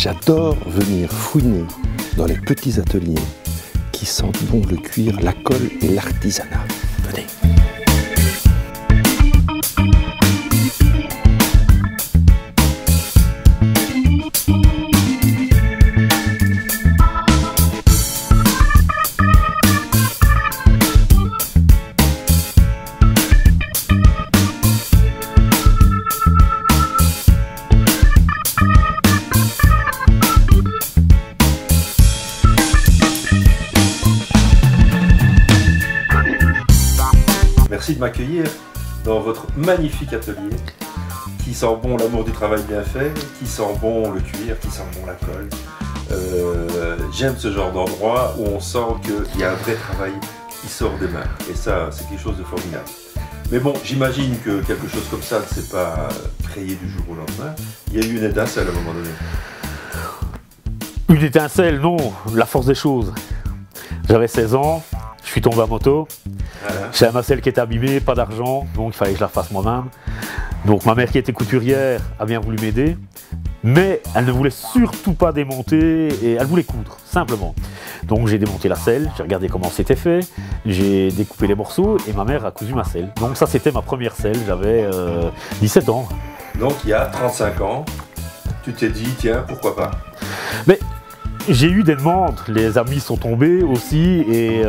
J'adore venir fouiner dans les petits ateliers qui sentent bon le cuir, la colle et l'artisanat. Venez. Merci de m'accueillir dans votre magnifique atelier qui sent bon l'amour du travail bien fait, qui sent bon le cuir, qui sent bon la colle. J'aime ce genre d'endroit où on sent qu'il y a un vrai travail qui sort des mains. Et ça, c'est quelque chose de formidable. Mais bon, j'imagine que quelque chose comme ça ne s'est pas créé du jour au lendemain. Il y a eu une étincelle à un moment donné. Une étincelle, non, la force des choses. J'avais 16 ans, je suis tombé à moto. Voilà. J'ai un nacelle qui était abîmée, pas d'argent, donc il fallait que je la fasse moi-même. Donc ma mère qui était couturière a bien voulu m'aider, mais elle ne voulait surtout pas démonter et elle voulait coudre, simplement. Donc j'ai démonté la selle, j'ai regardé comment c'était fait, j'ai découpé les morceaux et ma mère a cousu ma selle. Donc ça c'était ma première selle, j'avais 17 ans. Donc il y a 35 ans, tu t'es dit tiens pourquoi pas. Mais j'ai eu des demandes, les amis sont tombés aussi et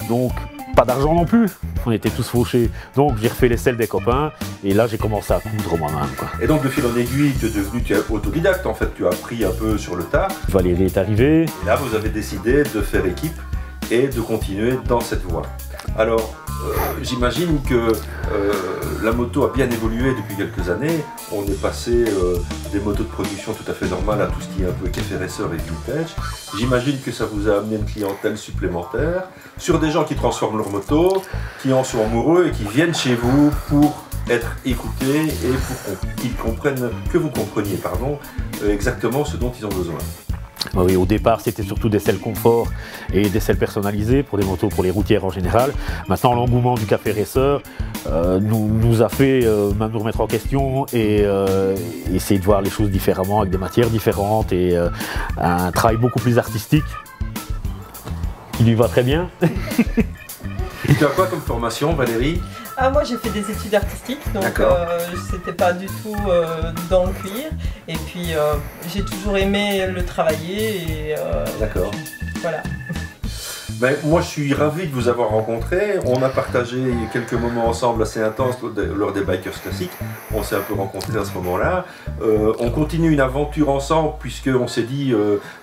donc pas d'argent non plus, on était tous fauchés. Donc j'ai refait les selles des copains et là j'ai commencé à coudre moi-même. Et donc de fil en aiguille, tu es autodidacte en fait, tu as appris un peu sur le tas. Valérie est arrivée. Et là vous avez décidé de faire équipe et de continuer dans cette voie. Alors j'imagine que la moto a bien évolué depuis quelques années. On est passé des motos de production tout à fait normales à tout ce qui est un peu café-racer et vintage. J'imagine que ça vous a amené une clientèle supplémentaire sur des gens qui transforment leur moto, qui en sont amoureux et qui viennent chez vous pour être écoutés et pour qu'ils comprennent, que vous compreniez, pardon, exactement ce dont ils ont besoin. Oui, au départ, c'était surtout des selles confort et des selles personnalisées pour les motos, pour les routières en général. Maintenant, l'engouement du café racer nous a fait même nous remettre en question et essayer de voir les choses différemment, avec des matières différentes et un travail beaucoup plus artistique qui lui va très bien. Tu as quoi comme formation, Valérie? Moi j'ai fait des études artistiques, donc c'était pas du tout dans le cuir. Et puis j'ai toujours aimé le travailler et d'accord. Voilà. Ben, moi je suis ravi de vous avoir rencontré. On a partagé quelques moments ensemble assez intenses lors des Bikers Classiques. On s'est un peu rencontrés à ce moment-là. On continue une aventure ensemble puisqu'on s'est dit,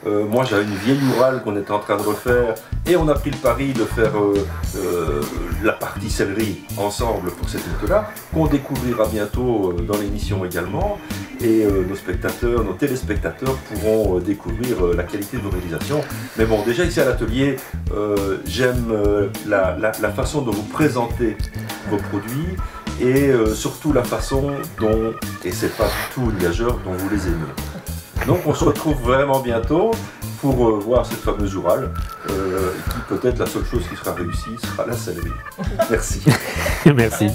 moi j'avais une vieille Ural qu'on était en train de refaire et on a pris le pari de faire la partie sellerie ensemble pour cette moto-là, qu'on découvrira bientôt dans l'émission également. Et nos spectateurs, nos téléspectateurs pourront découvrir la qualité de vos réalisations. Mais bon, déjà ici à l'atelier, j'aime la façon dont vous présentez vos produits et surtout la façon dont, et c'est pas du tout une gageure, dont vous les aimez. Donc on se retrouve vraiment bientôt pour voir cette fameuse Ural, qui peut-être la seule chose qui sera réussie sera la sellerie. Merci. Merci.